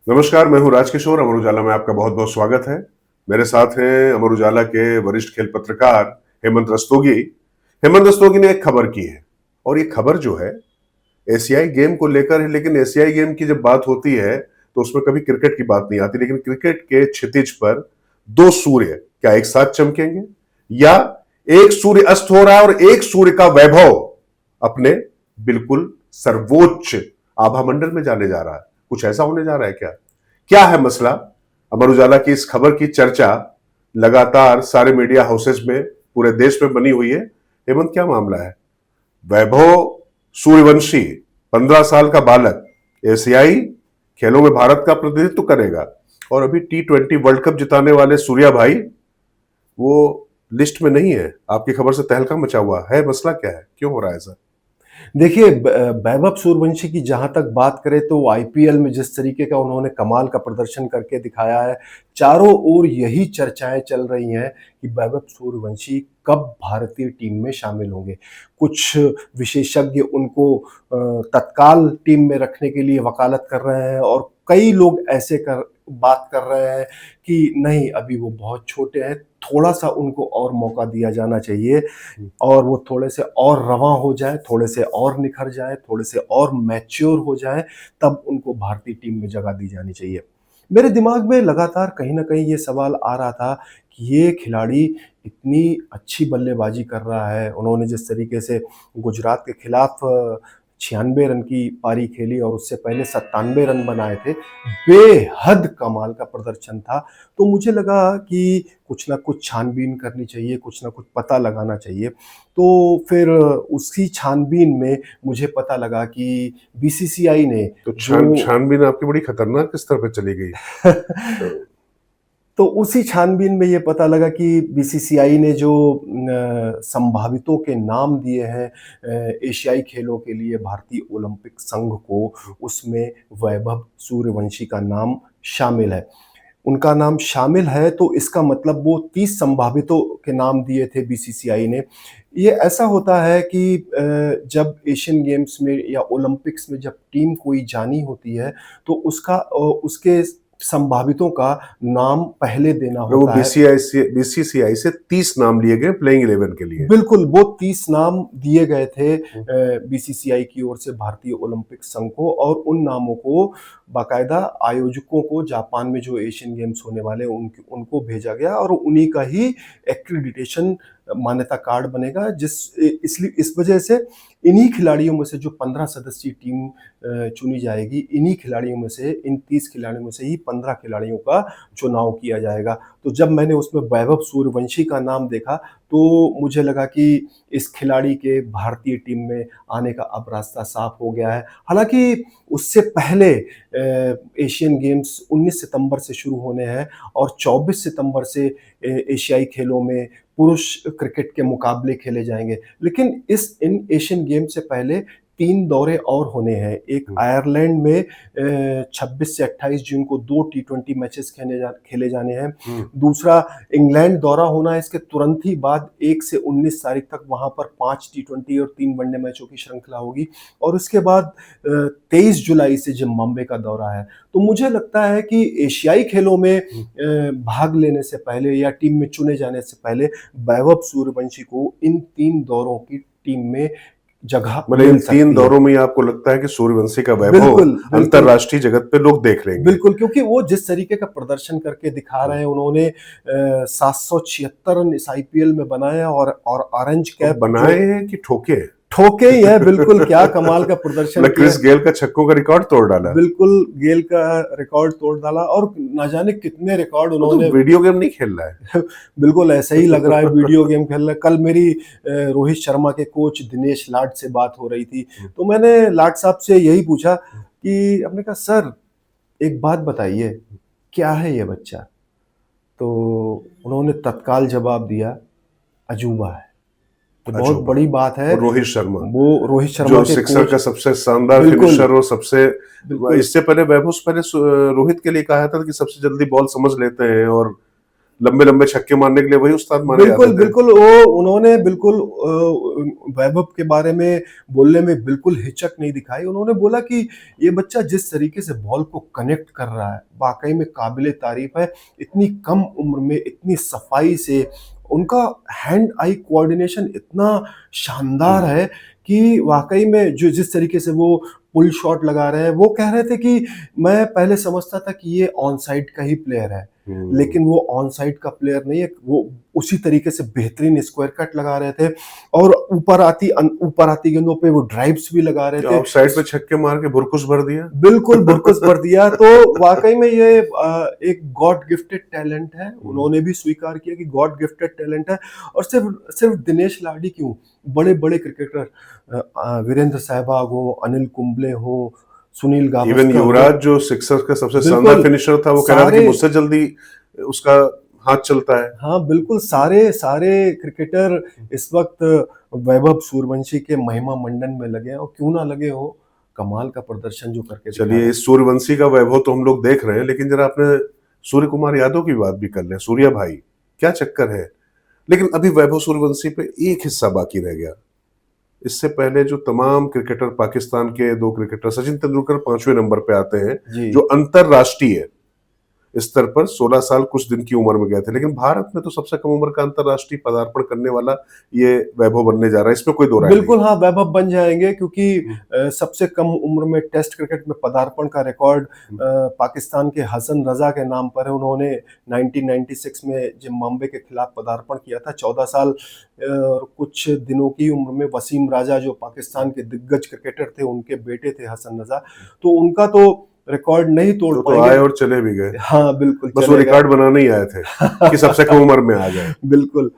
नमस्कार, मैं हूं राजकिशोर। अमर उजाला में आपका बहुत बहुत स्वागत है। मेरे साथ हैं अमर उजाला के वरिष्ठ खेल पत्रकार हेमंत रस्तोगी। हेमंत रस्तोगी ने एक खबर की है और ये खबर जो है एशियाई गेम को लेकर है, लेकिन एशियाई गेम की जब बात होती है तो उसमें कभी क्रिकेट की बात नहीं आती। लेकिन क्रिकेट के क्षितिज पर दो सूर्य क्या एक साथ चमकेंगे, या एक सूर्य अस्त हो रहा है और एक सूर्य का वैभव अपने बिल्कुल सर्वोच्च आभामंडल में जाने जा रहा है? कुछ ऐसा होने जा रहा है क्या? क्या है मसला? अमर उजाला की इस खबर की चर्चा लगातार सारे मीडिया हाउसेस में पूरे देश में बनी हुई है। हेमंत, क्या मामला है? वैभव सूर्यवंशी 15 साल का बालक एशियाई खेलों में भारत का प्रतिनिधित्व करेगा और अभी T20 वर्ल्ड कप जिताने वाले सूर्या भाई वो लिस्ट में नहीं है। आपकी खबर से तहलका मचा हुआ है। मसला क्या है? क्यों हो रहा है ऐसा? देखिए, वैभव सूर्यवंशी की जहाँ तक बात करें तो आईपीएल में जिस तरीके का उन्होंने कमाल का प्रदर्शन करके दिखाया है, चारों ओर यही चर्चाएँ चल रही हैं कि वैभव सूर्यवंशी कब भारतीय टीम में शामिल होंगे। कुछ विशेषज्ञ उनको तत्काल टीम में रखने के लिए वकालत कर रहे हैं और कई लोग ऐसे कर बात कर रहे हैं कि नहीं, अभी वो बहुत छोटे हैं, थोड़ा-सा उनको और मौका दिया जाना चाहिए और वो थोड़े से और रवां हो जाएँ, थोड़े से और निखर जाएँ, थोड़े से और मैच्योर हो जाएँ, तब उनको भारतीय टीम में जगह दी जानी चाहिए। मेरे दिमाग में लगातार कहीं न कहीं ये सवाल आ रहा था कि ये खिलाड़ी इतनी अच्छी बल्लेबाज़ी कर रहा है, उन्होंने जिस तरीके से गुजरात के खिलाफ 96 रन की पारी खेली और उससे पहले 97 रन बनाए थे, बेहद कमाल का प्रदर्शन था। तो मुझे लगा कि कुछ न कुछ छानबीन करनी चाहिए, कुछ न कुछ पता लगाना चाहिए। तो फिर उसी छानबीन में मुझे पता लगा कि बीसीसीआई ने तो जो छानबीन आपकी बड़ी खतरनाक किस तरह पे चली गई? तो तो उसी छानबीन में ये पता लगा कि बीसीसीआई ने जो संभावितों के नाम दिए हैं एशियाई खेलों के लिए भारतीय ओलंपिक संघ को, उसमें वैभव सूर्यवंशी का नाम शामिल है। उनका नाम शामिल है तो इसका मतलब वो 30 संभावितों के नाम दिए थे बीसीसीआई ने। ये ऐसा होता है कि जब एशियन गेम्स में या ओलंपिक्स में जब टीम कोई जानी होती है तो उसके संभावितों का नाम पहले देना वो होता है। बीसीसीआई से 30 नाम लिए गए प्लेइंग 11 के लिए। बिल्कुल, वो 30 नाम दिए गए थे बीसीसीआई की ओर से भारतीय ओलंपिक संघ को और उन नामों को बाकायदा आयोजकों को जापान में जो एशियन गेम्स होने वाले हैं उनको भेजा गया और उन्हीं का ही एक्रीडिटेशन मान्यता कार्ड बनेगा इसलिए इस वजह से इन्हीं खिलाड़ियों में से जो 15 सदस्यीय टीम चुनी जाएगी, इन्हीं खिलाड़ियों में से इन 30 खिलाड़ियों में से ही 15 खिलाड़ियों का चुनाव किया जाएगा। तो जब मैंने उसमें वैभव सूर्यवंशी का नाम देखा तो मुझे लगा कि इस खिलाड़ी के भारतीय टीम में आने का अब रास्ता साफ हो गया है। हालाँकि उससे पहले एशियन गेम्स 19 सितंबर से शुरू होने हैं और 24 सितंबर से एशियाई खेलों में पुरुष क्रिकेट के मुकाबले खेले जाएँगे। लेकिन इन एशियन गेम से पहले 3 दौरे और होने हैं। एक आयरलैंड में 26 से 28 जून को 2 टी20 मैचेस खेले जाने हैं। दूसरा इंग्लैंड दौरा होना है, इसके तुरंत ही बाद 1 से 19 तारीख तक वहाँ पर 5 टी20 और 3 वनडे मैचों की श्रृंखला होगी और उसके बाद 23 जुलाई से जिम्बाब्वे का दौरा है। तो मुझे लगता है कि एशियाई खेलों में भाग लेने से पहले या टीम में चुने जाने से पहले वैभव सूर्यवंशी को इन 3 दौरों की टीम में जगह मतलब इन मिल 3 सकती है। दौरों में ही आपको लगता है कि सूर्यवंशी का वैभव बिल्कुल, बिल्कुल। अंतरराष्ट्रीय जगत पे लोग देख लेंगे? बिल्कुल, क्योंकि वो जिस तरीके का प्रदर्शन करके दिखा रहे हैं, उन्होंने 776 रन इस आईपीएल में बनाए और ऑरेंज तो कैप जो बनाए हैं कि ठोके हैं? ठोके ही हैं, बिल्कुल क्या कमाल का प्रदर्शन मतलब किया। क्रिस गेल का छक्कों का रिकॉर्ड तोड़ डाला। बिल्कुल, गेल का रिकॉर्ड तोड़ डाला और ना जाने कितने रिकॉर्ड वो तो उन्होंने। वीडियो गेम नहीं खेल रहा है। बिल्कुल ऐसा ही लग रहा है, वीडियो गेम खेल रहा है। कल मेरी रोहित शर्मा के कोच दिनेश लाड से बात हो रही थी, तो मैंने लाड साहब से यही पूछा कि हमने कहा, सर एक बात बताइए, क्या है ये बच्चा? तो उन्होंने तत्काल जवाब दिया, अजूबा है। तो बहुत अजूबा। बड़ी बात है। और रोहित शर्मा वो रोहित शर्मा जो के सिक्सर कोच। का सबसे शानदार बिल्कुल, फिनिशर और सबसे, बिल्कुल। इससे पहले वैभव से पहले रोहित के लिए कहा था कि सबसे जल्दी बॉल समझ लेते हैं और लंबे लंबे छक्के मारने के लिए वही उस्ताद माने जाते बिल्कुल, थे। बिल्कुल, वो उन्होंने बिल्कुल वैभव के बारे में बोलने में बिल्कुल हिचक नहीं दिखाई। उन्होंने बोला कि ये बच्चा जिस तरीके से बॉल को कनेक्ट कर रहा है, वाक़ई में काबिल-ए-तारीफ़ है। इतनी कम उम्र में इतनी सफाई से उनका हैंड आई कोऑर्डिनेशन इतना शानदार हम्म, है कि वाक़ई में जो जिस तरीके से वो पुल शॉट लगा रहे हैं, वो कह रहे थे कि मैं पहले समझता था कि ये ऑन साइड का ही प्लेयर है। हम्म। लेकिन वो ऑन साइड का प्लेयर नहीं है, वो उसी तरीके से बेहतरीन स्क्वायर कट लगा रहे थे और ऊपर आती गेंदों पे वो ड्राइव्स भी लगा रहे थे। ऑफ साइड पे छक्के मार के भुरकुस भर दिया। बिल्कुल, बुरकुस भर दिया। तो वाक़ई में ये एक गॉड गिफ्टेड टैलेंट है। उन्होंने भी स्वीकार किया कि गॉड गिफ्टेड टैलेंट है और सिर्फ़ सिर्फ़ दिनेश लाडी क्यों, बड़े-बड़े क्रिकेटर वीरेंद्र सहवाग हों, अनिल कुंबले हों, सुनील इवन गावस्कर हों, युवराज जो सिक्सर्स का सबसे शानदार बिल्कुल, फिनिशर था, वो कह रहा था कि सारे मुझसे जल्दी उसका हाथ चलता है। हाँ, बिल्कुल सारे क्रिकेटर इस वक़्त वैभव सूर्यवंशी के महिमा मंडन में लगे हैं और क्यों ना लगे हों, कमाल का प्रदर्शन जो करके दिखा रहे चलिए, हैं। इस सूर्यवंशी का वैभव तो हम लोग देख रहे हैं, लेकिन जरा आपने सूर्य कुमार यादव की बात भी कर लें। सूर्या भाई, क्या चक्कर है? लेकिन अभी वैभव सूर्यवंशी पे एक हिस्सा बाकी रह गया। इससे पहले जो तमाम क्रिकेटर, पाकिस्तान के 2 क्रिकेटर, सचिन तेंदुलकर 5वें नंबर पे आते हैं, जी। जो अंतरराष्ट्रीय स्तर पर 16 साल कुछ दिन की उम्र में गए थे। लेकिन भारत में तो सबसे कम उम्र का अंतरराष्ट्रीय पदार्पण करने वाला ये वैभव बनने जा रहा है, इसमें कोई दो राय नहीं बिल्कुल, हाँ, वैभव बन जाएँगे क्योंकि है। सबसे कम उम्र में टेस्ट क्रिकेट में पदार्पण का रिकॉर्ड पाकिस्तान के हसन रज़ा के नाम पर है। उन्होंने 1996 में ज़िम्बाब्वे के खिलाफ पदार्पण किया था। 14 साल और कुछ दिनों की उम्र में वसीम राजा जो पाकिस्तान के दिग्गज क्रिकेटर थे, उनके बेटे थे हसन रज़ा। तो उनका तो रिकॉर्ड नहीं तोड़ वो तो पाएँगे। आए और चले भी गए। हाँ, बिल्कुल बस वो चले गए। रिकॉर्ड बनाने ही आए थे कि सबसे कम उम्र में आ जाए। बिल्कुल।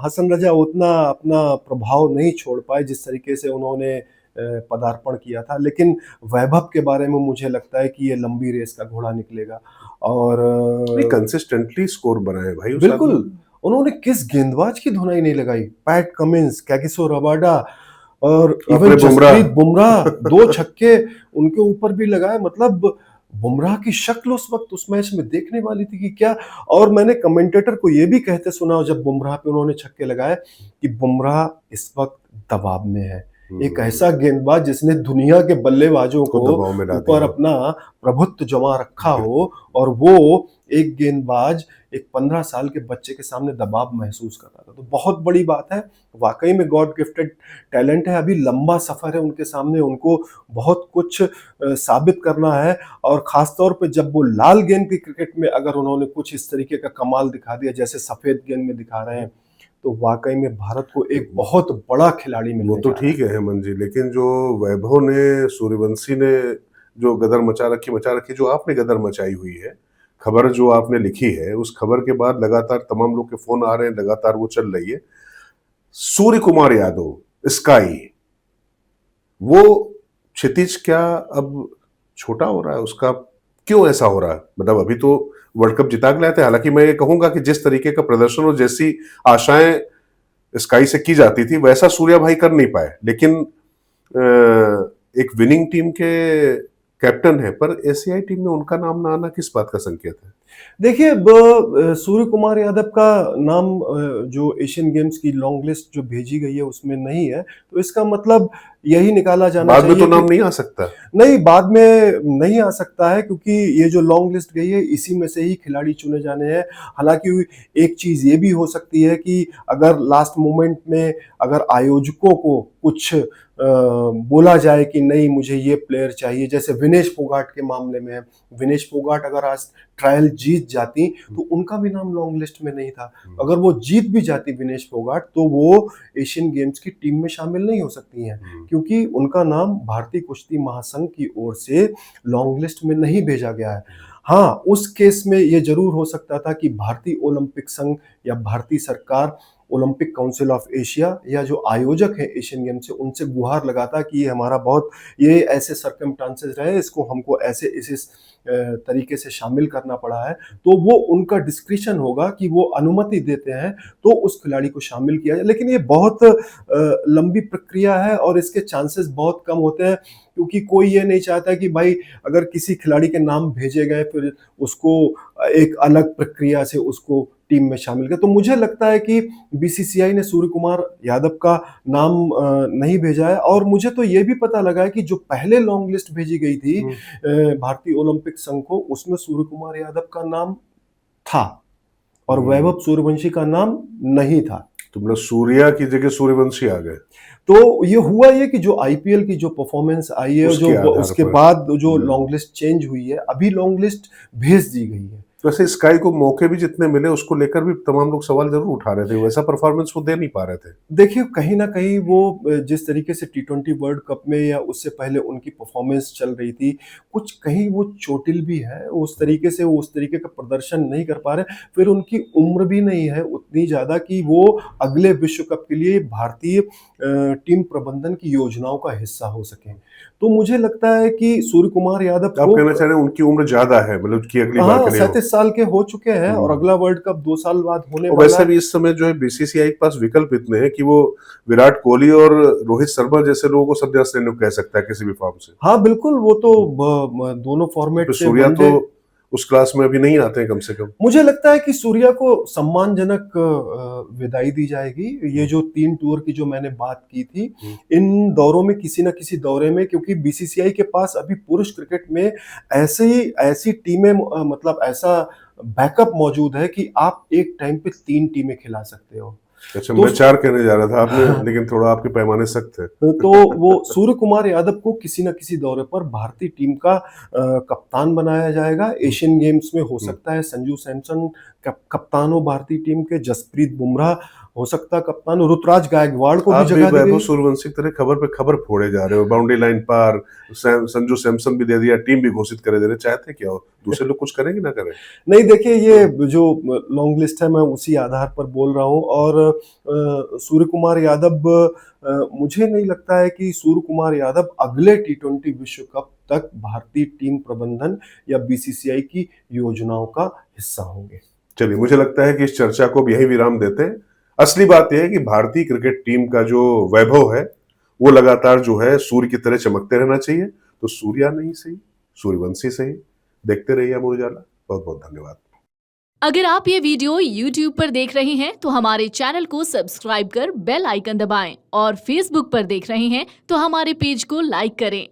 हसन रज़ा उतना अपना प्रभाव नहीं छोड़ पाए जिस तरीके से उन्होंने पदार्पण किया था। लेकिन वैभव के बारे में मुझे लगता है कि ये लंबी रेस का घोड़ा निकलेगा और नहीं, कंसिस्टेंटली स्कोर बनाए भाई उस बिल्कुल, आदमी ने। उन्होंने किस गेंदबाज की धुनाई नहीं लगाई। पैट कमिंस, कैगिसो रबाडा और इवन अपने बुमराह। जसप्रीत बुमराह 2 छक्के उनके ऊपर भी लगाए। मतलब बुमराह की शक्ल उस वक़्त उस मैच में देखने वाली थी कि क्या। और मैंने कमेंटेटर को ये भी कहते सुना जब बुमराह पे उन्होंने छक्के लगाए कि बुमराह इस वक़्त दबाव में है। एक हम्म, ऐसा गेंदबाज जिसने दुनिया के बल्लेबाजों को को दबाव में ला ऊपर दिया। अपना प्रभुत्व जमा रखा हो बिल्कुल। और वो एक गेंदबाज एक 15 साल के बच्चे के सामने दबाव महसूस कर रहा था। तो बहुत बड़ी बात है। वाक़ई में गॉड गिफ्टेड टैलेंट है। अभी लंबा सफ़र है उनके सामने। उनको बहुत कुछ साबित करना है और ख़ास तौर पे जब वो लाल गेंद की क्रिकेट में अगर उन्होंने कुछ इस तरीके का कमाल दिखा दिया जैसे सफ़ेद गेंद में दिखा रहे हैं, तो वाक़ई में भारत को एक बहुत बड़ा खिलाड़ी वो मिलने तो जा रहा ठीक है। है हेमंत जी, लेकिन जो वैभव ने, सूर्यवंशी ने जो गदर मचा रखी, जो आपने गदर मचाई हुई है, खबर जो आपने लिखी है, उस खबर के बाद लगातार तमाम लोग के फोन आ रहे हैं, लगातार वो चल रही है। सूर्य कुमार यादव, स्काई, वो क्षितिज क्या अब छोटा हो रहा है उसका? क्यों ऐसा हो रहा है? मतलब अभी तो वर्ल्ड कप जिता के लाए थे। हालांकि मैं ये कहूंगा कि जिस तरीके का प्रदर्शन और जैसी आशाएं स्काई से की जाती थी, वैसा सूर्या भाई कर नहीं पाए। लेकिन एक विनिंग टीम के कैप्टन है, पर एशियाई टीम में उनका नाम ना आना किस बात का संकेत है? देखिए सूर्य कुमार यादव का नाम जो एशियन गेम्स की लॉन्ग लिस्ट जो भेजी गई है उसमें नहीं है, तो इसका मतलब यही निकाला जाना बाद में तो चाहिए नाम कि नहीं आ सकता। नहीं, बाद में नहीं आ सकता है क्योंकि ये जो लॉन्ग लिस्ट गई है इसी में से ही खिलाड़ी चुने जाने हैं। हालाँकि एक चीज़ ये भी हो सकती है कि अगर लास्ट मोमेंट में अगर आयोजकों को कुछ बोला जाए कि नहीं मुझे ये प्लेयर चाहिए, जैसे विनेश फोगाट के मामले में है। विनेश फोगाट अगर आज ट्रायल जीत जाती तो उनका भी नाम लॉन्ग लिस्ट में नहीं था। अगर वो जीत भी जाती विनेश फोगाट तो वो एशियन गेम्स की टीम में शामिल नहीं हो सकती हैं। क्योंकि उनका नाम भारतीय कुश्ती महासंघ की ओर से लॉन्ग लिस्ट में नहीं भेजा गया है। हाँ, उस केस में ये ज़रूर हो सकता था कि भारतीय ओलंपिक संघ या भारतीय सरकार ओलंपिक काउंसिल ऑफ एशिया या जो आयोजक हैं एशियन गेम्स से उनसे गुहार लगाता कि ये हमारा बहुत ये ऐसे सर्कमस्टांसेस रहे, इसको हमको ऐसे इस तरीके से शामिल करना पड़ा है। तो वो उनका डिस्क्रिशन होगा कि वो अनुमति देते हैं तो उस खिलाड़ी को शामिल किया जाए। लेकिन ये बहुत लंबी प्रक्रिया है और इसके चांसेस बहुत कम होते हैं क्योंकि कोई ये नहीं चाहता कि भाई अगर किसी खिलाड़ी के नाम भेजे गए फिर उसको एक अलग प्रक्रिया से उसको टीम में शामिल किया। तो मुझे लगता है कि बीसीसीआई ने सूर्य कुमार यादव का नाम नहीं भेजा है, और मुझे तो ये भी पता लगा है कि जो पहले लॉन्ग लिस्ट भेजी गई थी भारतीय ओलंपिक संघ को, उसमें सूर्य कुमार यादव का नाम था और वैभव सूर्यवंशी का नाम नहीं था। तो मतलब सूर्या की जगह सूर्यवंशी आ गए तो ये हुआ ये कि जो आईपीएल की जो परफॉर्मेंस आई है, उसके जो आधार उसके पर। बाद जो लॉन्ग लिस्ट चेंज हुई है, अभी लॉन्ग लिस्ट भेज दी गई है। वैसे स्काई को मौके भी जितने मिले उसको लेकर भी तमाम लोग सवाल जरूर उठा रहे थे, वैसा परफॉर्मेंस वो दे नहीं पा रहे थे। देखिए, कहीं न कहीं वो जिस तरीके से टी20 वर्ल्ड कप में या उससे पहले उनकी परफॉर्मेंस चल रही थी, कुछ कहीं वो चोटिल भी है, उस तरीके से वो उस तरीके का प्रदर्शन नहीं कर पा रहे। फिर उनकी उम्र भी नहीं है उतनी ज़्यादा कि वो अगले विश्व कप के लिए भारतीय टीम प्रबंधन की योजनाओं का हिस्सा हो सकें। तो मुझे लगता है कि सूर्य कुमार यादव आप कहना चाह रहे हैं उनकी उम्र ज्यादा है, मतलब कि अगली बार के लिए 37 साल के हो चुके हैं और अगला वर्ल्ड कप 2 साल बाद होने और वाला वैसे है। भी इस समय जो है बीसीसीआई के पास विकल्प इतने हैं कि वो विराट कोहली और रोहित शर्मा जैसे लोगों को संन्यास लेने को कह सकता है किसी भी फॉर्म से। हाँ, बिल्कुल, वो तो दोनों फॉर्मेट तो से सूर्या वनडे। तो उस क्लास में अभी नहीं आते हैं कम से कम। मुझे लगता है कि सूर्या को सम्मानजनक विदाई दी जाएगी। ये जो 3 टूर की जो मैंने बात की थी, इन दौरों में किसी न किसी दौरे में, क्योंकि बीसीसीआई के पास अभी पुरुष क्रिकेट में ऐसी टीमें मतलब ऐसा बैकअप मौजूद है कि आप एक टाइम पे 3 टीमें खिला सकते हो। अच्छा, तो मैं 4 कहने जा रहा था आपने, लेकिन थोड़ा आपके पैमाने सख्त है। तो वो सूर्य कुमार यादव को किसी न किसी दौरे पर भारतीय टीम का कप्तान बनाया जाएगा। एशियन गेम्स में हो सकता है संजू सैमसन कप्तान हो भारतीय टीम के, जसप्रीत बुमराह हो सकता है कप्तान हो, ऋतुराज गायकवाड़ को भी आप भी जगह दी वैभव गई। सूर्यवंशी की तरह खबर पे खबर फोड़े जा रहे हो, बाउंड्री लाइन पार, संजू सैमसन भी दे दिया, टीम भी घोषित करे दे रहे, चाहते क्या हो? दूसरे लोग कुछ करेंगे ना करें? नहीं, देखिए, ये जो लॉन्ग लिस्ट है मैं उसी आधार पर बोल रहा हूँ, और सूर्य कुमार यादव, मुझे नहीं लगता है कि सूर्य कुमार यादव अगले टी20 विश्व कप तक भारतीय टीम प्रबंधन या बीसीसीआई की योजनाओं का हिस्सा होंगे। चलिए, मुझे लगता है कि इस चर्चा को अब यही विराम देते हैं। असली बात यह है कि भारतीय क्रिकेट टीम का जो वैभव है वो लगातार जो है सूर्य की तरह चमकते रहना चाहिए। तो सूर्या नहीं सही, सूर्यवंशी सही। देखते रहिए अमर उजाला। बहुत बहुत धन्यवाद। अगर आप ये वीडियो YouTube पर देख रहे हैं तो हमारे चैनल को सब्सक्राइब कर बेल आइकन दबाएं, और Facebook पर देख रहे हैं तो हमारे पेज को लाइक करें।